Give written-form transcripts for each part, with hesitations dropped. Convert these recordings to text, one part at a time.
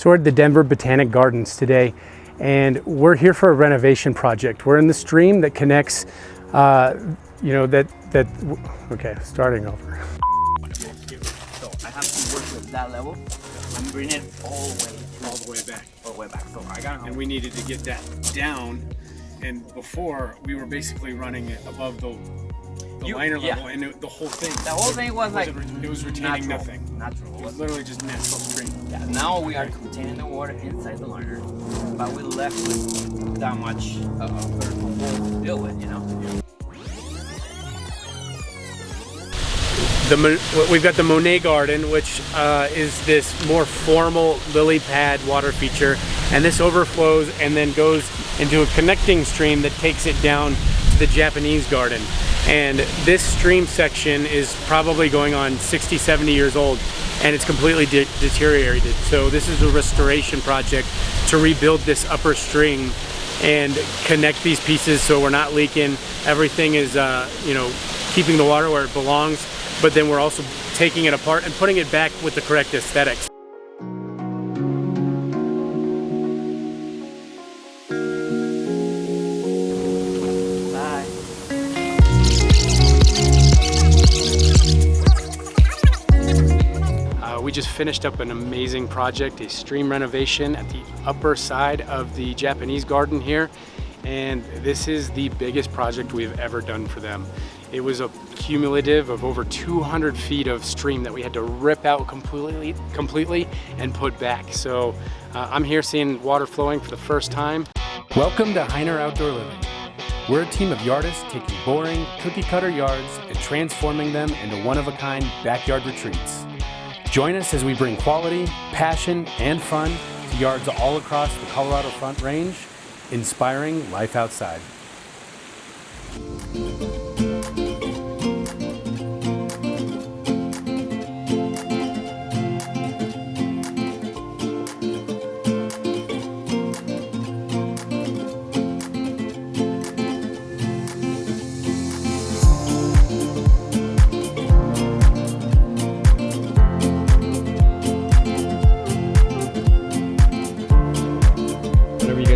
So we're at the Denver Botanic Gardens today, and we're here for a renovation project. We're in the stream that connects, okay, starting over. So I have to work with that level and bring it all the way back. So I got it. And we needed to get that down, and before we were basically running it above the liner level, and the whole thing. The whole thing was like it was retaining nothing. Natural. It was literally just natural stream. Yeah. Now we are containing the water inside the liner, but we left with that much vertical wall to deal with, you know. We've got the Monet Garden, which is this more formal lily pad water feature, and this overflows and then goes into a connecting stream that takes it down to the Japanese garden. And this stream section is probably going on 60, 70 years old, and it's completely deteriorated. So this is a restoration project to rebuild this upper stream and connect these pieces so we're not leaking. Everything is, keeping the water where it belongs, but then we're also taking it apart and putting it back with the correct aesthetics. We just finished up an amazing project, a stream renovation at the upper side of the Japanese garden here. And this is the biggest project we've ever done for them. It was a cumulative of over 200 feet of stream that we had to rip out completely and put back. So I'm here seeing water flowing for the first time. Welcome to Hiner Outdoor Living. We're a team of yardists taking boring, cookie cutter yards and transforming them into one-of-a-kind backyard retreats. Join us as we bring quality, passion, and fun to yards all across the Colorado Front Range, inspiring life outside.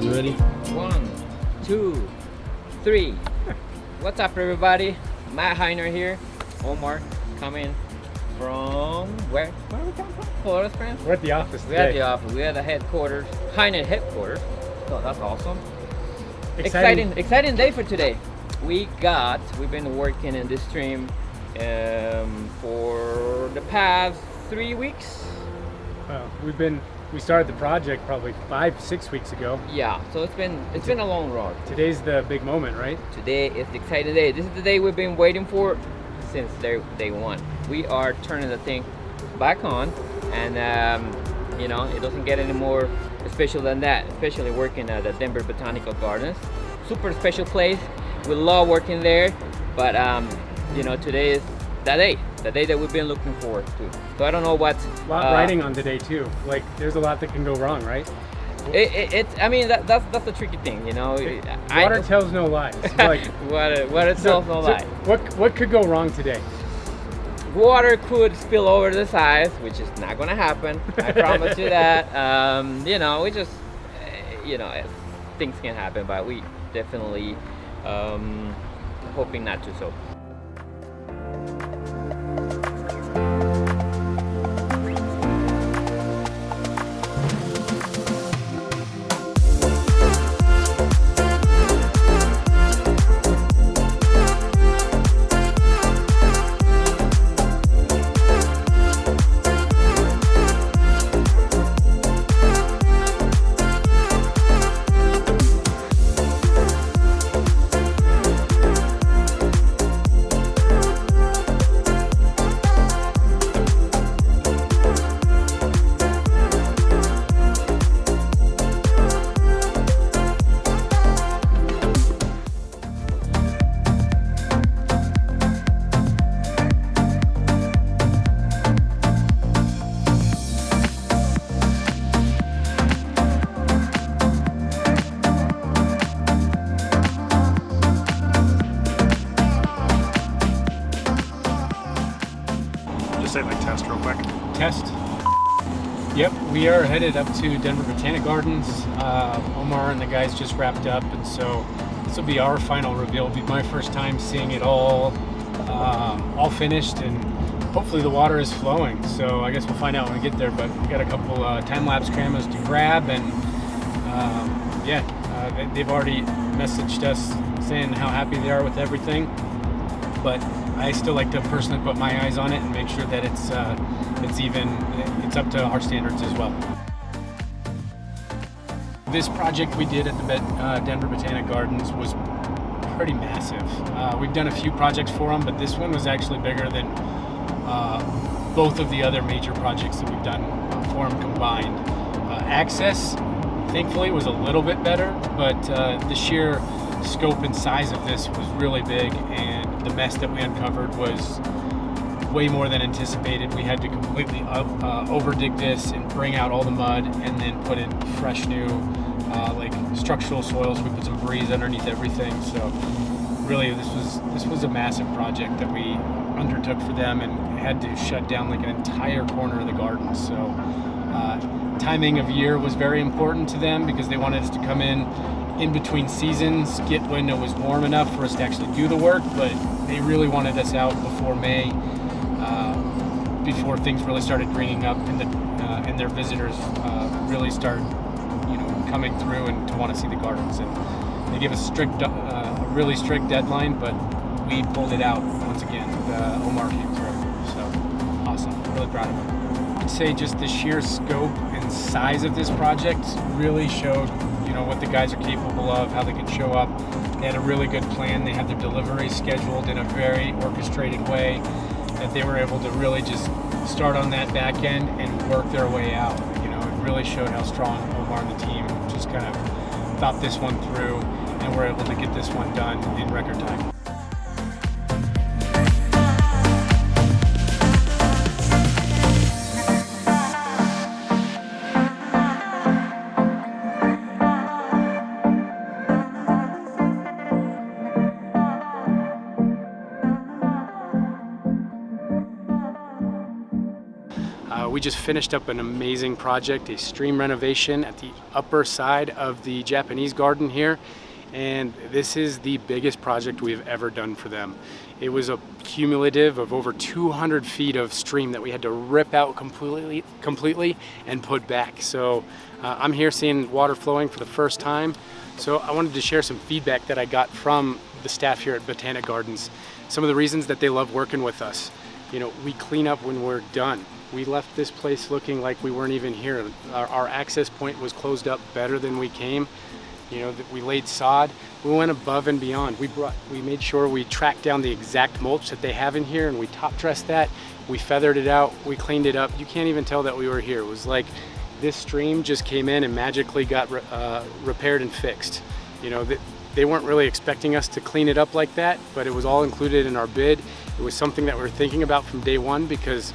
Ready? 1, 2, 3. What's up, everybody? Matt Hiner here. Omar coming from where are we coming from? Florida Springs. We're at the office today. We're at the office. We're at the headquarters, Hiner headquarters. So that's awesome. Exciting day for today. We've been working in this stream for the past 3 weeks. We started the project probably 5-6 weeks ago. Yeah, so it's been a long road. Today's the big moment, right? Today is the exciting day. This is the day we've been waiting for since day one. We are turning the thing back on, and it doesn't get any more special than that, especially working at the Denver Botanical Gardens. Super special place. We love working there, but today is the day that we've been looking forward to. So I don't know what. A lot riding on today too. Like there's a lot that can go wrong, right? That's the tricky thing, you know. Water tells no lies. Like water tells no lies. What could go wrong today? Water could spill over the sides, which is not gonna happen. I promise you that. We just, things can happen, but we definitely hoping not to. So. Say like test real quick. Test. Yep, we are headed up to Denver Botanic Gardens. Omar and the guys just wrapped up, and so this will be our final reveal. It'll be my first time seeing it all finished, and hopefully the water is flowing. So I guess we'll find out when we get there. But we got a couple time-lapse cameras to grab, and they've already messaged us saying how happy they are with everything. But I still like to personally put my eyes on it and make sure that it's up to our standards as well. This project we did at the Denver Botanic Gardens was pretty massive. We've done a few projects for them, but this one was actually bigger than both of the other major projects that we've done for them combined. Access, thankfully, was a little bit better, but the sheer scope and size of this was really big, and the mess that we uncovered was way more than anticipated. We had to completely over dig this and bring out all the mud and then put in fresh new like structural soils. We put some breeze underneath everything. So really this was a massive project that we undertook for them and had to shut down like an entire corner of the garden. So timing of year was very important to them because they wanted us to come in between seasons, get when it was warm enough for us to actually do the work, but they really wanted us out before May, before things really started greening up and their visitors really start, coming through and to want to see the gardens. And they gave us a really strict deadline, but we pulled it out once again. Omar came through, so awesome. Really proud of him. I'd say just the sheer scope and size of this project really showed what the guys are capable of, how they can show up. They had a really good plan. They had their delivery scheduled in a very orchestrated way that they were able to really just start on that back end and work their way out. It really showed how strong Omar and the team just kind of thought this one through and were able to get this one done in record time. We just finished up an amazing project, a stream renovation at the upper side of the Japanese garden here, and this is the biggest project we've ever done for them. It was a cumulative of over 200 feet of stream that we had to rip out completely and put back. So I'm here seeing water flowing for the first time. So I wanted to share some feedback that I got from the staff here at Botanic Gardens. Some of the reasons that they love working with us. We clean up when we're done. We left this place looking like we weren't even here. Our access point was closed up better than we came. We laid sod. We went above and beyond. We made sure we tracked down the exact mulch that they have in here, and we top dressed that. We feathered it out. We cleaned it up. You can't even tell that we were here. It was like this stream just came in and magically got repaired and fixed. They weren't really expecting us to clean it up like that, but it was all included in our bid. It was something that we were thinking about from day one because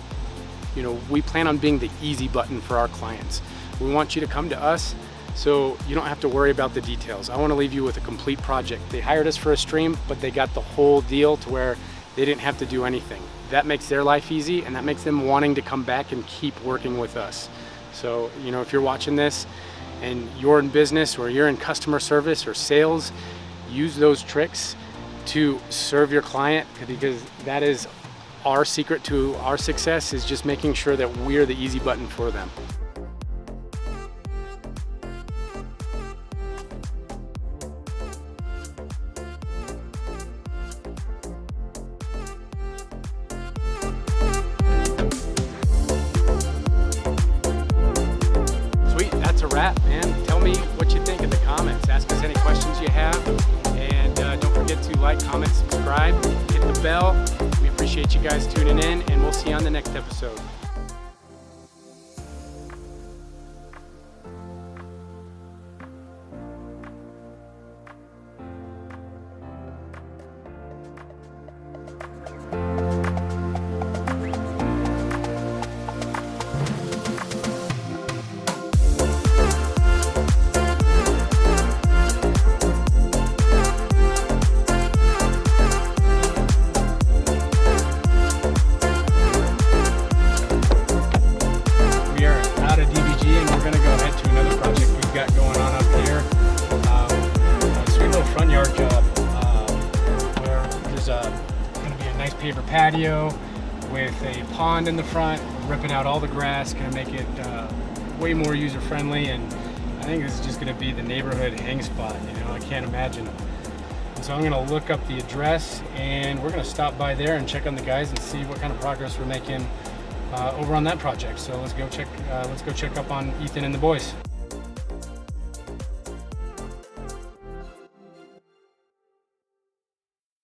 we plan on being the easy button for our clients. We want you to come to us so you don't have to worry about the details. I want to leave you with a complete project. They hired us for a stream, but they got the whole deal to where they didn't have to do anything. That makes their life easy, and that makes them wanting to come back and keep working with us. So, if you're watching this and you're in business or you're in customer service or sales, use those tricks to serve your client, because that is our secret to our success, is just making sure that we're the easy button for them. Sweet, that's a wrap, man. Tell me what you think in the comments. Ask us any questions you have, and don't forget to like, comment, subscribe, hit the bell. We appreciate you guys tuning in, and we'll see you on the next episode. paver patio with a pond in the front, ripping out all the grass, gonna make it way more user-friendly, and I think this is just gonna be the neighborhood hang spot, you know, I can't imagine. And so I'm gonna look up the address, and we're gonna stop by there and check on the guys and see what kind of progress we're making over on that project. So let's go check up on Ethan and the boys.